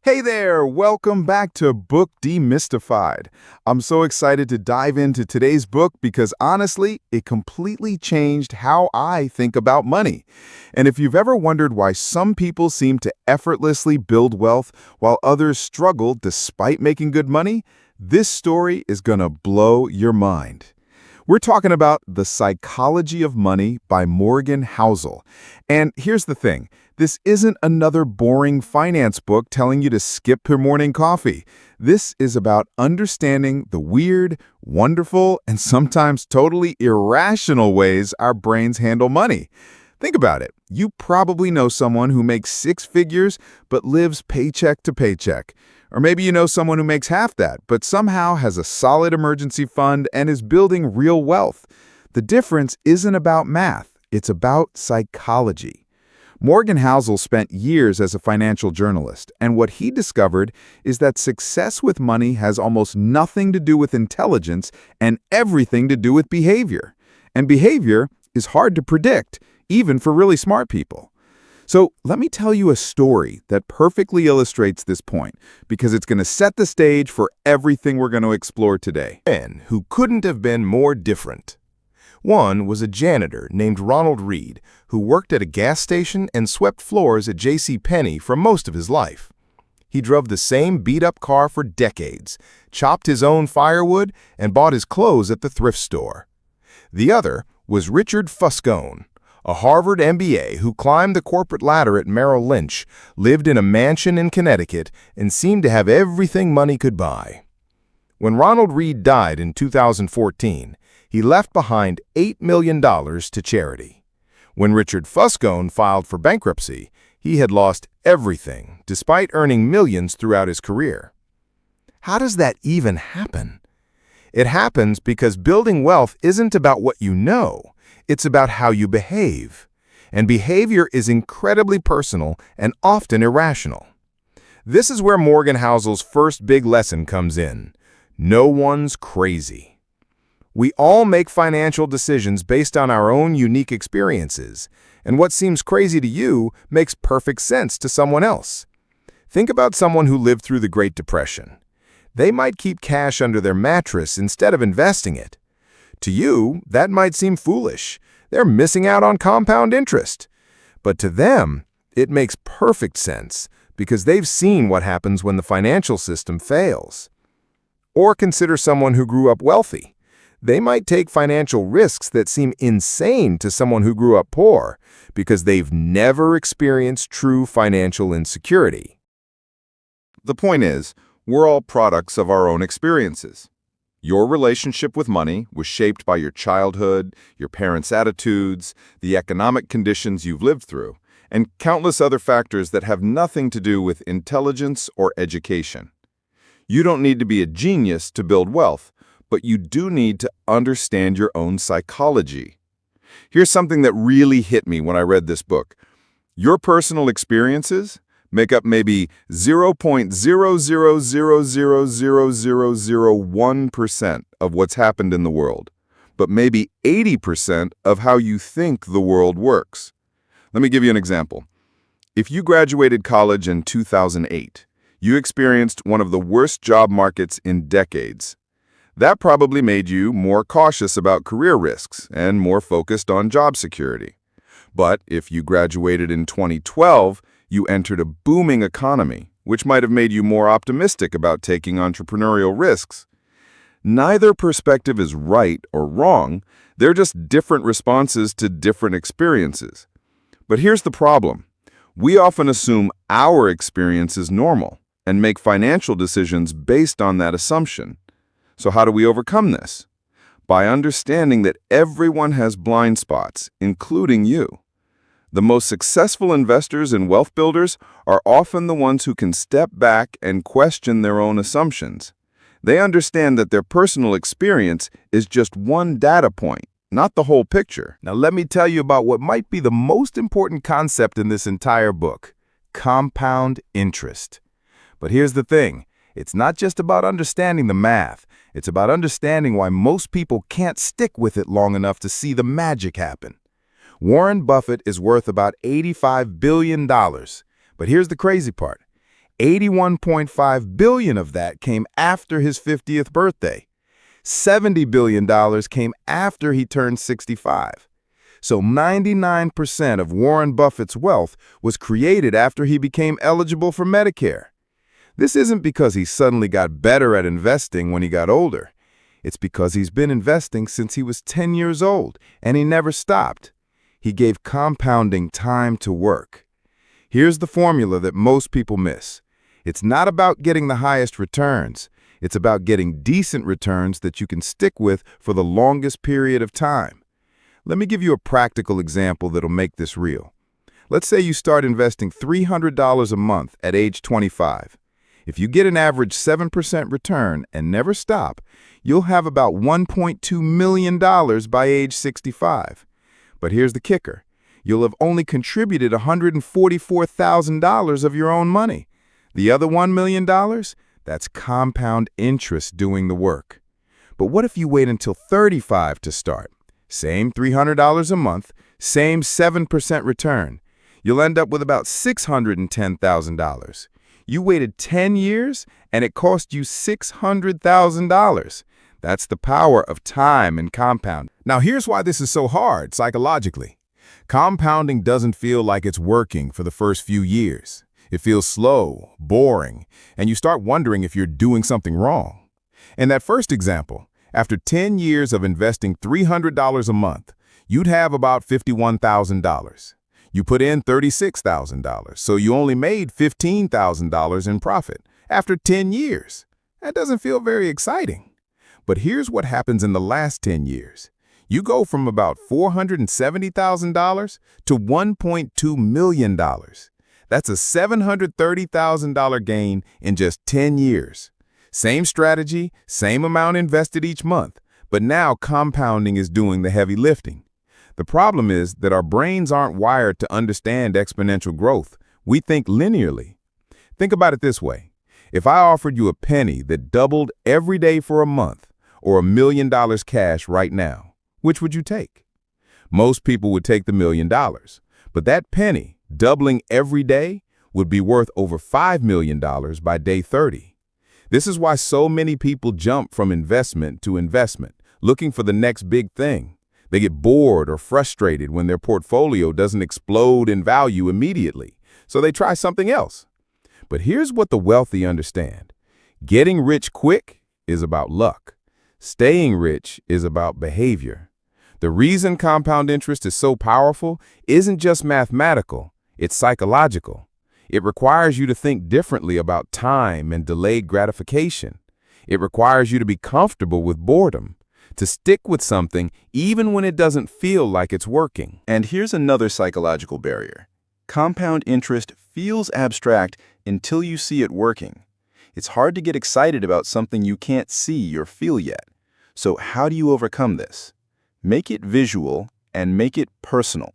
Hey there, welcome back to Book Demystified. I'm so excited to dive into today's book because honestly, it completely changed how I think about money. And if you've ever wondered why some people seem to effortlessly build wealth while others struggle despite making good money, this story is gonna blow your mind. We're talking about The Psychology of Money by Morgan Housel. And here's the thing. This isn't another boring finance book telling you to skip your morning coffee. This is about understanding the weird, wonderful, and sometimes totally irrational ways our brains handle money. Think about it. You probably know someone who makes six figures but lives paycheck to paycheck. Or maybe you know someone who makes half that, but somehow has a solid emergency fund and is building real wealth. The difference isn't about math, it's about psychology. Morgan Housel spent years as a financial journalist, and what he discovered is that success with money has almost nothing to do with intelligence and everything to do with behavior. And behavior is hard to predict, even for really smart people. So let me tell you a story that perfectly illustrates this point, because it's going to set the stage for everything we're going to explore today. Men who couldn't have been more different. One was a janitor named Ronald Reed, who worked at a gas station and swept floors at JCPenney for most of his life. He drove the same beat-up car for decades, chopped his own firewood, and bought his clothes at the thrift store. The other was Richard Fuscone, a Harvard MBA who climbed the corporate ladder at Merrill Lynch, lived in a mansion in Connecticut, and seemed to have everything money could buy. When Ronald Reed died in 2014, he left behind $8 million to charity. When Richard Fuscone filed for bankruptcy, he had lost everything, despite earning millions throughout his career. How does that even happen? It happens because building wealth isn't about what you know, it's about how you behave. And behavior is incredibly personal and often irrational. This is where Morgan Housel's first big lesson comes in. No one's crazy. We all make financial decisions based on our own unique experiences, and what seems crazy to you makes perfect sense to someone else. Think about someone who lived through the Great Depression. They might keep cash under their mattress instead of investing it. To you, that might seem foolish. They're missing out on compound interest. But to them, it makes perfect sense because they've seen what happens when the financial system fails. Or consider someone who grew up wealthy. They might take financial risks that seem insane to someone who grew up poor because they've never experienced true financial insecurity. The point is, we're all products of our own experiences. Your relationship with money was shaped by your childhood, your parents' attitudes, the economic conditions you've lived through, and countless other factors that have nothing to do with intelligence or education. You don't need to be a genius to build wealth, but you do need to understand your own psychology. Here's something that really hit me when I read this book. Your personal experiences make up maybe 0.000000001% of what's happened in the world, but maybe 80% of how you think the world works. Let me give you an example. If you graduated college in 2008, you experienced one of the worst job markets in decades. That probably made you more cautious about career risks and more focused on job security. But if you graduated in 2012, you entered a booming economy, which might have made you more optimistic about taking entrepreneurial risks. Neither perspective is right or wrong, they're just different responses to different experiences. But here's the problem. We often assume our experience is normal and make financial decisions based on that assumption. So how do we overcome this? By understanding that everyone has blind spots, including you. The most successful investors and wealth builders are often the ones who can step back and question their own assumptions. They understand that their personal experience is just one data point, not the whole picture. Now let me tell you about what might be the most important concept in this entire book: compound interest. But here's the thing. It's not just about understanding the math. It's about understanding why most people can't stick with it long enough to see the magic happen. Warren Buffett is worth about $85 billion. But here's the crazy part. $81.5 billion of that came after his 50th birthday. $70 billion came after he turned 65. So 99% of Warren Buffett's wealth was created after he became eligible for Medicare. This isn't because he suddenly got better at investing when he got older. It's because he's been investing since he was 10 years old, and he never stopped. He gave compounding time to work. Here's the formula that most people miss. It's not about getting the highest returns. It's about getting decent returns that you can stick with for the longest period of time. Let me give you a practical example that'll make this real. Let's say you start investing $300 a month at age 25. If you get an average 7% return and never stop, you'll have about $1.2 million by age 65. But here's the kicker. You'll have only contributed $144,000 of your own money. The other $1 million? That's compound interest doing the work. But what if you wait until 35 to start? Same $300 a month, same 7% return. You'll end up with about $610,000. You waited 10 years, and it cost you $600,000. That's the power of time and compound. Now, here's why this is so hard psychologically. Compounding doesn't feel like it's working for the first few years. It feels slow, boring, and you start wondering if you're doing something wrong. In that first example, after 10 years of investing $300 a month, you'd have about $51,000. You put in $36,000, so you only made $15,000 in profit after 10 years. That doesn't feel very exciting. But here's what happens in the last 10 years. You go from about $470,000 to $1.2 million. That's a $730,000 gain in just 10 years. Same strategy, same amount invested each month, but now compounding is doing the heavy lifting. The problem is that our brains aren't wired to understand exponential growth. We think linearly. Think about it this way. If I offered you a penny that doubled every day for a month, or $1 million cash right now, which would you take? Most people would take the $1 million, but that penny, doubling every day, would be worth over $5 million by day 30. This is why so many people jump from investment to investment, looking for the next big thing. They get bored or frustrated when their portfolio doesn't explode in value immediately, so they try something else. But here's what the wealthy understand. Getting rich quick is about luck. Staying rich is about behavior. The reason compound interest is so powerful isn't just mathematical, it's psychological. It requires you to think differently about time and delayed gratification. It requires you to be comfortable with boredom, to stick with something even when it doesn't feel like it's working. And here's another psychological barrier. Compound interest feels abstract until you see it working. It's hard to get excited about something you can't see or feel yet. So how do you overcome this? Make it visual and make it personal.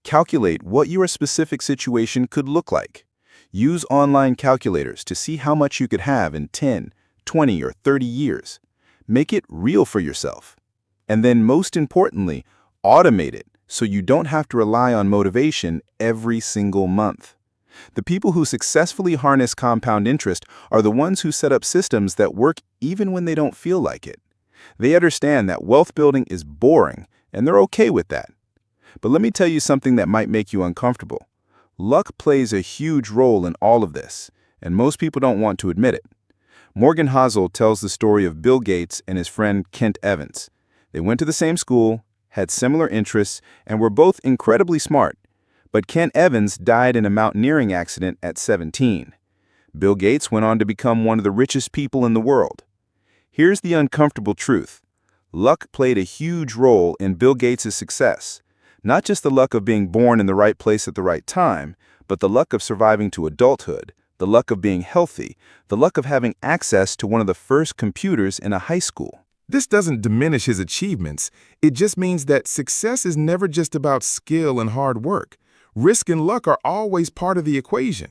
Calculate what your specific situation could look like. Use online calculators to see how much you could have in 10, 20, or 30 years. Make it real for yourself. And then most importantly, automate it so you don't have to rely on motivation every single month. The people who successfully harness compound interest are the ones who set up systems that work even when they don't feel like it. They understand that wealth building is boring, and they're okay with that. But let me tell you something that might make you uncomfortable. Luck plays a huge role in all of this, and most people don't want to admit it. Morgan Housel tells the story of Bill Gates and his friend Kent Evans. They went to the same school, had similar interests, and were both incredibly smart. But Kent Evans died in a mountaineering accident at 17. Bill Gates went on to become one of the richest people in the world. Here's the uncomfortable truth. Luck played a huge role in Bill Gates' success. Not just the luck of being born in the right place at the right time, but the luck of surviving to adulthood, the luck of being healthy, the luck of having access to one of the first computers in a high school. This doesn't diminish his achievements. It just means that success is never just about skill and hard work. Risk and luck are always part of the equation.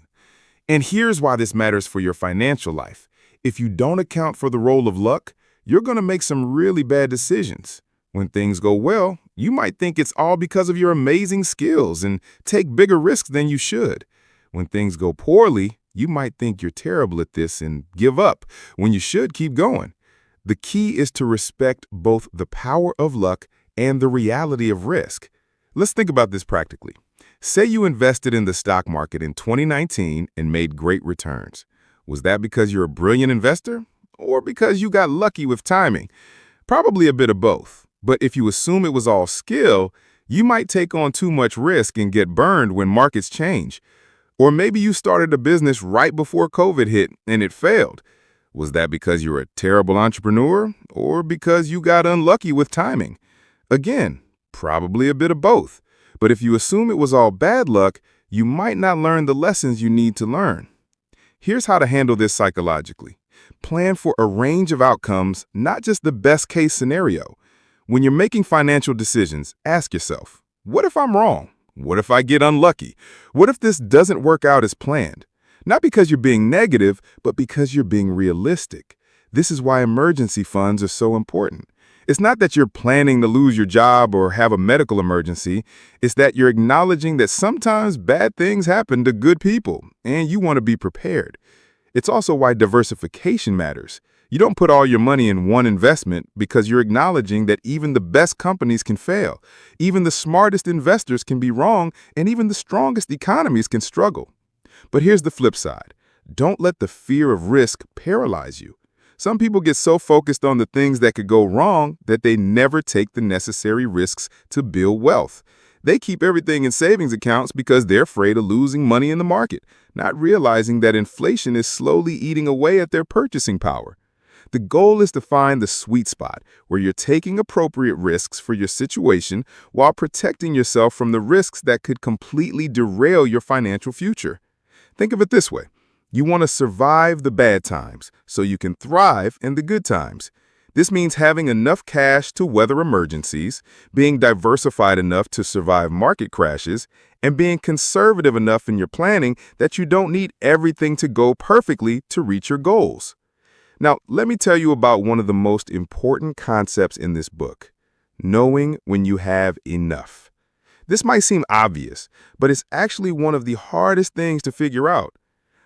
And here's why this matters for your financial life. If you don't account for the role of luck, you're going to make some really bad decisions. When things go well, you might think it's all because of your amazing skills and take bigger risks than you should. When things go poorly, You might think you're terrible at this and give up when you should keep going. The key is to respect both the power of luck and the reality of risk. Let's think about this practically. Say you invested in the stock market in 2019 and made great returns. Was that because you're a brilliant investor or because you got lucky with timing? Probably a bit of both. But if you assume it was all skill, you might take on too much risk and get burned when markets change. Or maybe you started a business right before COVID hit and it failed. Was that because you're a terrible entrepreneur or because you got unlucky with timing? Again, probably a bit of both. But if you assume it was all bad luck, you might not learn the lessons you need to learn. Here's how to handle this psychologically. Plan for a range of outcomes, not just the best case scenario. When you're making financial decisions, ask yourself, what if I'm wrong? What if I get unlucky? What if this doesn't work out as planned? Not because you're being negative, but because you're being realistic. This is why emergency funds are so important. It's not that you're planning to lose your job or have a medical emergency. It's that you're acknowledging that sometimes bad things happen to good people, and you want to be prepared. It's also why diversification matters. You don't put all your money in one investment because you're acknowledging that even the best companies can fail. Even the smartest investors can be wrong, and even the strongest economies can struggle. But here's the flip side. Don't let the fear of risk paralyze you. Some people get so focused on the things that could go wrong that they never take the necessary risks to build wealth. They keep everything in savings accounts because they're afraid of losing money in the market, not realizing that inflation is slowly eating away at their purchasing power. The goal is to find the sweet spot where you're taking appropriate risks for your situation while protecting yourself from the risks that could completely derail your financial future. Think of it this way. You want to survive the bad times so you can thrive in the good times. This means having enough cash to weather emergencies, being diversified enough to survive market crashes, and being conservative enough in your planning that you don't need everything to go perfectly to reach your goals. Now, let me tell you about one of the most important concepts in this book, knowing when you have enough. This might seem obvious, but it's actually one of the hardest things to figure out.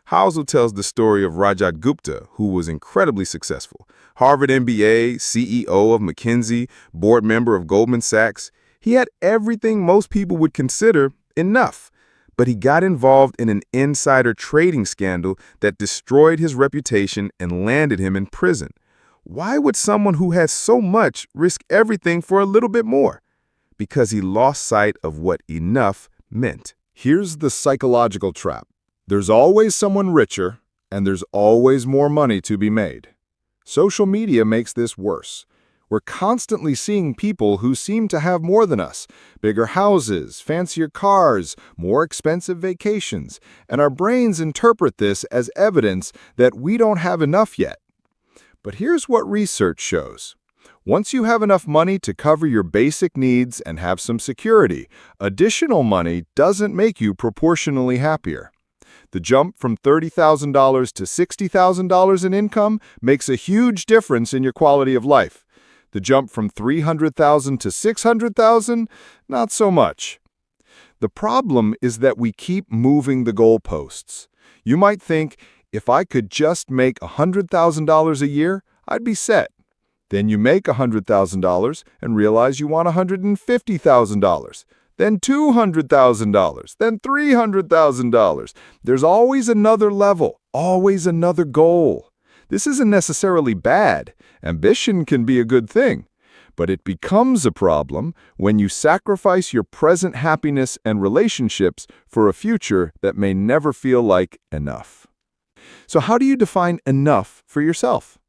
Housel tells the story of Rajat Gupta, who was incredibly successful. Harvard MBA, CEO of McKinsey, board member of Goldman Sachs. He had everything most people would consider enough, but he got involved in an insider trading scandal that destroyed his reputation and landed him in prison. Why would someone who has so much risk everything for a little bit more? Because he lost sight of what enough meant. Here's the psychological trap. There's always someone richer, and there's always more money to be made. Social media makes this worse. We're constantly seeing people who seem to have more than us, bigger houses, fancier cars, more expensive vacations, and our brains interpret this as evidence that we don't have enough yet. But here's what research shows. Once you have enough money to cover your basic needs and have some security, additional money doesn't make you proportionally happier. The jump from $30,000 to $60,000 in income makes a huge difference in your quality of life. The jump from $300,000 to $600,000, not so much. The problem is that we keep moving the goalposts. You might think, if I could just make $100,000 a year, I'd be set. Then you make $100,000 and realize you want $150,000. Then $200,000, then $300,000. There's always another level, always another goal. This isn't necessarily bad. Ambition can be a good thing. But it becomes a problem when you sacrifice your present happiness and relationships for a future that may never feel like enough. So how do you define enough for yourself?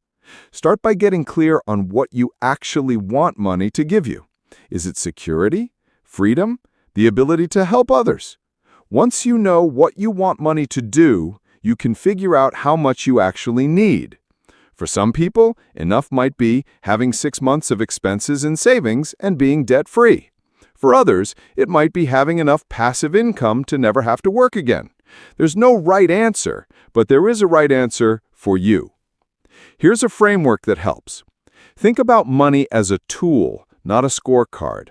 Start by getting clear on what you actually want money to give you. Is it security? Freedom, the ability to help others. Once you know what you want money to do, you can figure out how much you actually need. For some people, enough might be having 6 months of expenses and savings and being debt-free. For others, it might be having enough passive income to never have to work again. There's no right answer, but there is a right answer for you. Here's a framework that helps. Think about money as a tool, not a scorecard.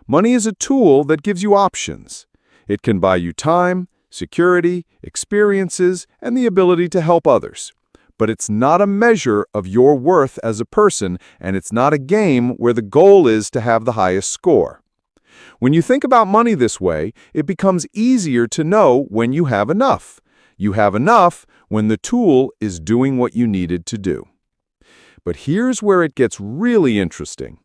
Money is a tool that gives you options. It can buy you time, security, experiences, and the ability to help others. But it's not a measure of your worth as a person, and it's not a game where the goal is to have the highest score. When you think about money this way, it becomes easier to know when you have enough. You have enough when the tool is doing what you needed to do. But here's where it gets really interesting.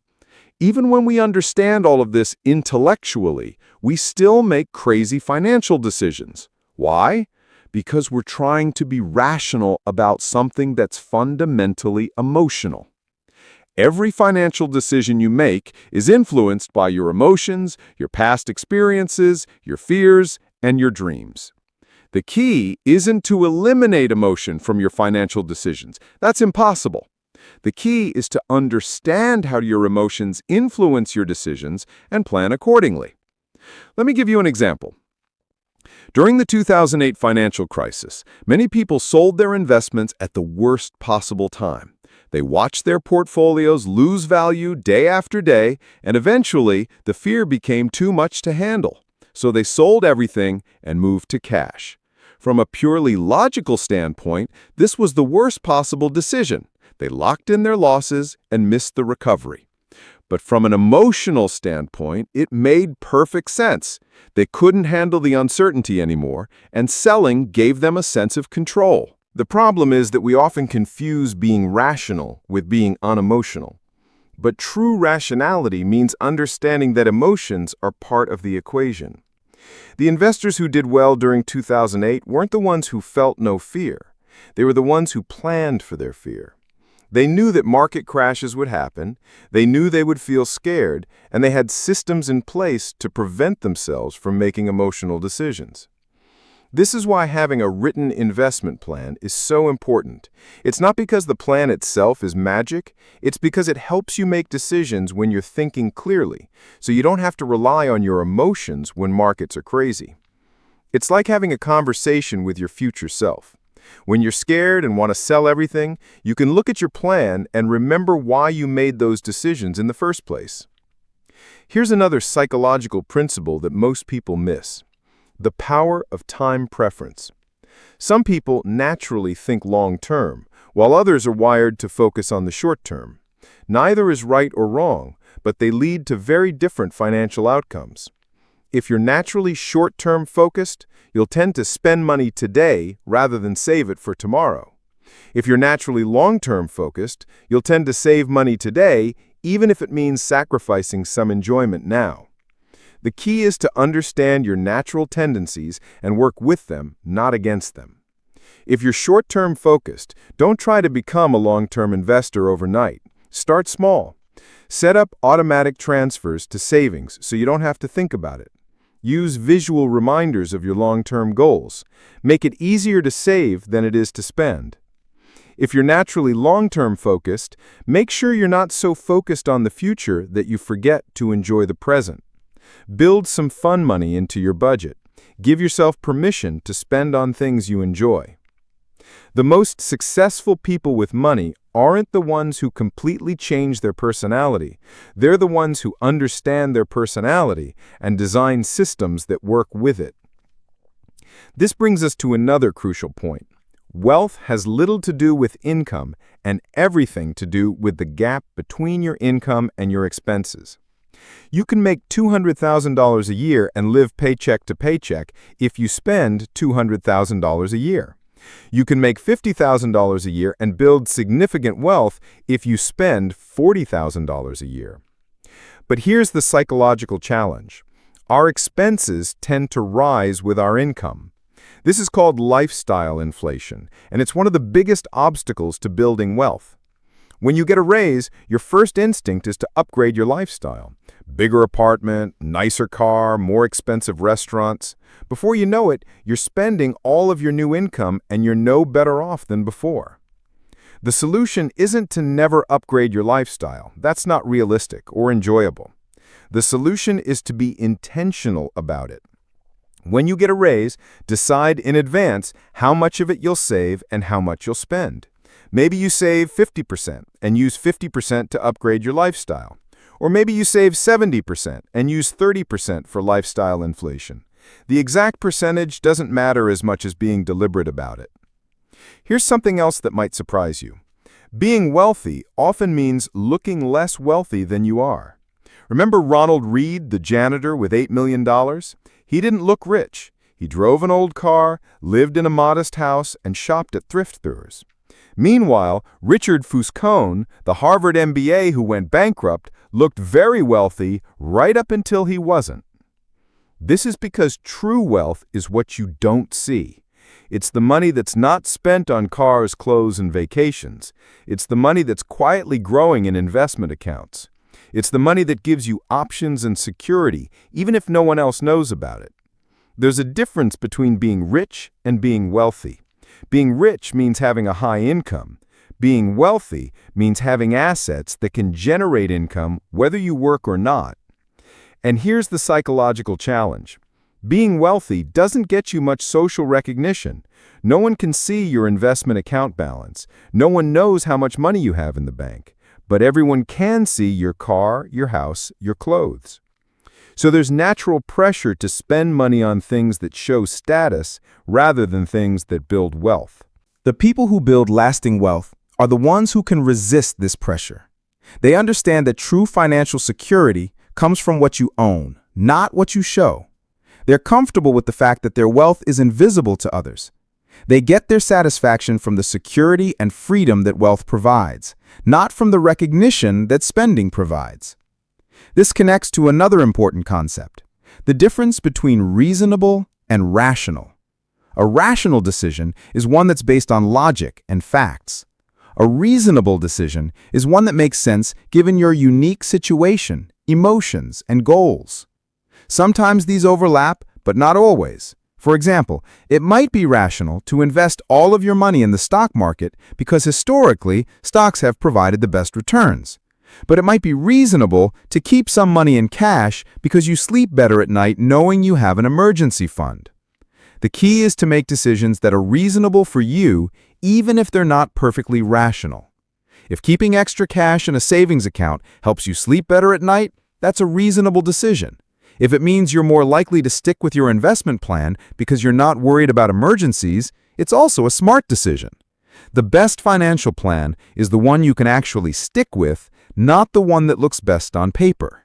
Even when we understand all of this intellectually, we still make crazy financial decisions. Why? Because we're trying to be rational about something that's fundamentally emotional. Every financial decision you make is influenced by your emotions, your past experiences, your fears, and your dreams. The key isn't to eliminate emotion from your financial decisions. That's impossible. The key is to understand how your emotions influence your decisions and plan accordingly. Let me give you an example. During the 2008 financial crisis, many people sold their investments at the worst possible time. They watched their portfolios lose value day after day, and eventually the fear became too much to handle. So they sold everything and moved to cash. From a purely logical standpoint, this was the worst possible decision. They locked in their losses and missed the recovery. But from an emotional standpoint, it made perfect sense. They couldn't handle the uncertainty anymore, and selling gave them a sense of control. The problem is that we often confuse being rational with being unemotional. But true rationality means understanding that emotions are part of the equation. The investors who did well during 2008 weren't the ones who felt no fear. They were the ones who planned for their fear. They knew that market crashes would happen, they knew they would feel scared, and they had systems in place to prevent themselves from making emotional decisions. This is why having a written investment plan is so important. It's not because the plan itself is magic, it's because it helps you make decisions when you're thinking clearly, so you don't have to rely on your emotions when markets are crazy. It's like having a conversation with your future self. When you're scared and want to sell everything, you can look at your plan and remember why you made those decisions in the first place. Here's another psychological principle that most people miss: the power of time preference. Some people naturally think long-term, while others are wired to focus on the short term. Neither is right or wrong, but they lead to very different financial outcomes. If you're naturally short-term focused, you'll tend to spend money today rather than save it for tomorrow. If you're naturally long-term focused, you'll tend to save money today, even if it means sacrificing some enjoyment now. The key is to understand your natural tendencies and work with them, not against them. If you're short-term focused, don't try to become a long-term investor overnight. Start small. Set up automatic transfers to savings so you don't have to think about it. Use visual reminders of your long-term goals. Make it easier to save than it is to spend. If you're naturally long-term focused, make sure you're not so focused on the future that you forget to enjoy the present. Build some fun money into your budget. Give yourself permission to spend on things you enjoy. The most successful people with money aren't the ones who completely change their personality. They're the ones who understand their personality and design systems that work with it. This brings us to another crucial point. Wealth has little to do with income and everything to do with the gap between your income and your expenses. You can make $200,000 a year and live paycheck to paycheck if you spend $200,000 a year. You can make $50,000 a year and build significant wealth if you spend $40,000 a year. But here's the psychological challenge. Our expenses tend to rise with our income. This is called lifestyle inflation, and it's one of the biggest obstacles to building wealth. When you get a raise, your first instinct is to upgrade your lifestyle. Bigger apartment, nicer car, more expensive restaurants. Before you know it, you're spending all of your new income and you're no better off than before. The solution isn't to never upgrade your lifestyle. That's not realistic or enjoyable. The solution is to be intentional about it. When you get a raise, decide in advance how much of it you'll save and how much you'll spend. Maybe you save 50% and use 50% to upgrade your lifestyle. Or maybe you save 70% and use 30% for lifestyle inflation. The exact percentage doesn't matter as much as being deliberate about it. Here's something else that might surprise you. Being wealthy often means looking less wealthy than you are. Remember Ronald Reed, the janitor with $8 million? He didn't look rich. He drove an old car, lived in a modest house, and shopped at thrift stores. Meanwhile, Richard Fuscone, the Harvard MBA who went bankrupt, looked very wealthy right up until he wasn't. This is because true wealth is what you don't see. It's the money that's not spent on cars, clothes, and vacations. It's the money that's quietly growing in investment accounts. It's the money that gives you options and security, even if no one else knows about it. There's a difference between being rich and being wealthy. Being rich means having a high income. Being wealthy means having assets that can generate income whether you work or not. And here's the psychological challenge. Being wealthy doesn't get you much social recognition. No one can see your investment account balance. No one knows how much money you have in the bank. But everyone can see your car, your house, your clothes. So there's natural pressure to spend money on things that show status rather than things that build wealth. The people who build lasting wealth are the ones who can resist this pressure. They understand that true financial security comes from what you own, not what you show. They're comfortable with the fact that their wealth is invisible to others. They get their satisfaction from the security and freedom that wealth provides, not from the recognition that spending provides. This connects to another important concept, the difference between reasonable and rational. A rational decision is one that's based on logic and facts. A reasonable decision is one that makes sense given your unique situation, emotions, and goals. Sometimes these overlap, but not always. For example, it might be rational to invest all of your money in the stock market because historically, stocks have provided the best returns. But it might be reasonable to keep some money in cash because you sleep better at night knowing you have an emergency fund. The key is to make decisions that are reasonable for you, even if they're not perfectly rational. If keeping extra cash in a savings account helps you sleep better at night, that's a reasonable decision. If it means you're more likely to stick with your investment plan because you're not worried about emergencies, it's also a smart decision. The best financial plan is the one you can actually stick with, not the one that looks best on paper.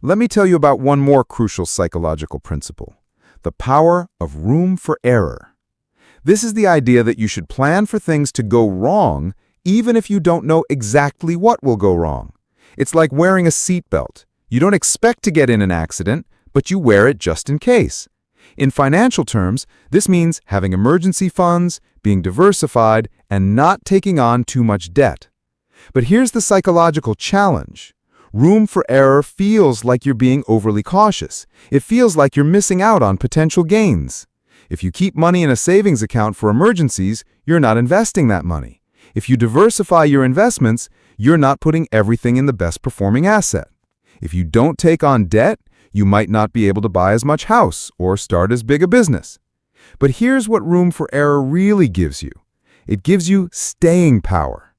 Let me tell you about one more crucial psychological principle, the power of room for error. This is the idea that you should plan for things to go wrong even if you don't know exactly what will go wrong. It's like wearing a seatbelt. You don't expect to get in an accident, but you wear it just in case. In financial terms, this means having emergency funds, being diversified, and not taking on too much debt. But here's the psychological challenge. Room for error feels like you're being overly cautious. It feels like you're missing out on potential gains. If you keep money in a savings account for emergencies, you're not investing that money. If you diversify your investments, you're not putting everything in the best performing asset. If you don't take on debt, you might not be able to buy as much house or start as big a business. But here's what room for error really gives you. It gives you staying power.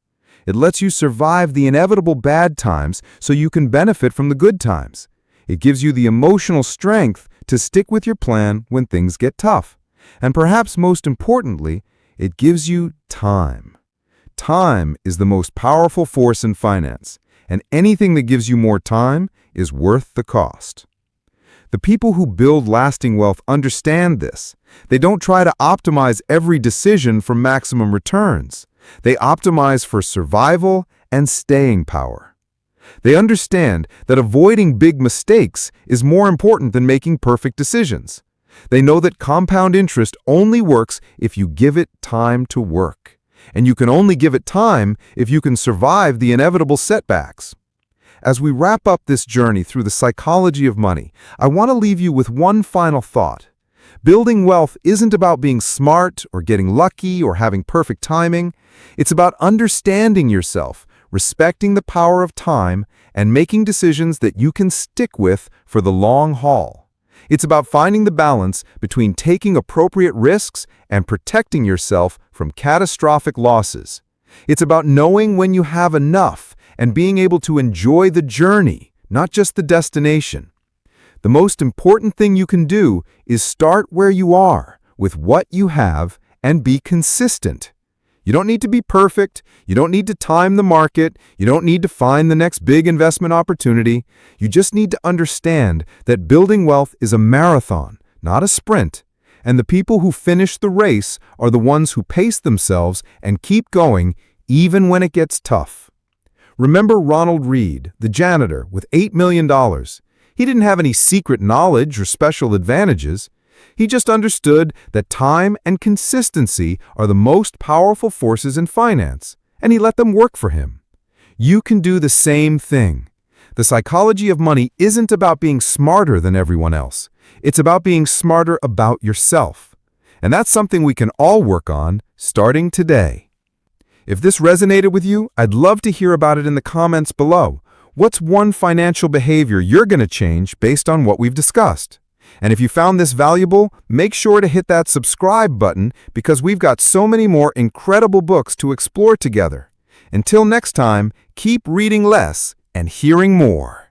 It lets you survive the inevitable bad times so you can benefit from the good times. It gives you the emotional strength to stick with your plan when things get tough. And perhaps most importantly, it gives you time. Time is the most powerful force in finance, and anything that gives you more time is worth the cost. The people who build lasting wealth understand this. They don't try to optimize every decision for maximum returns. They optimize for survival and staying power. They understand that avoiding big mistakes is more important than making perfect decisions. They know that compound interest only works if you give it time to work. And you can only give it time if you can survive the inevitable setbacks. As we wrap up this journey through the psychology of money, I want to leave you with one final thought. Building wealth isn't about being smart or getting lucky or having perfect timing. It's about understanding yourself, respecting the power of time, and making decisions that you can stick with for the long haul. It's about finding the balance between taking appropriate risks and protecting yourself from catastrophic losses. It's about knowing when you have enough and being able to enjoy the journey, not just the destination. The most important thing you can do is start where you are, with what you have, and be consistent. You don't need to be perfect. You don't need to time the market. You don't need to find the next big investment opportunity. You just need to understand that building wealth is a marathon, not a sprint. And the people who finish the race are the ones who pace themselves and keep going even when it gets tough. Remember Ronald Reed, the janitor, with $8 million. He didn't have any secret knowledge or special advantages. He just understood that time and consistency are the most powerful forces in finance, and he let them work for him. You can do the same thing. The psychology of money isn't about being smarter than everyone else. It's about being smarter about yourself. And that's something we can all work on starting today. If this resonated with you, I'd love to hear about it in the comments below. What's one financial behavior you're going to change based on what we've discussed? And if you found this valuable, make sure to hit that subscribe button because we've got so many more incredible books to explore together. Until next time, keep reading less and hearing more.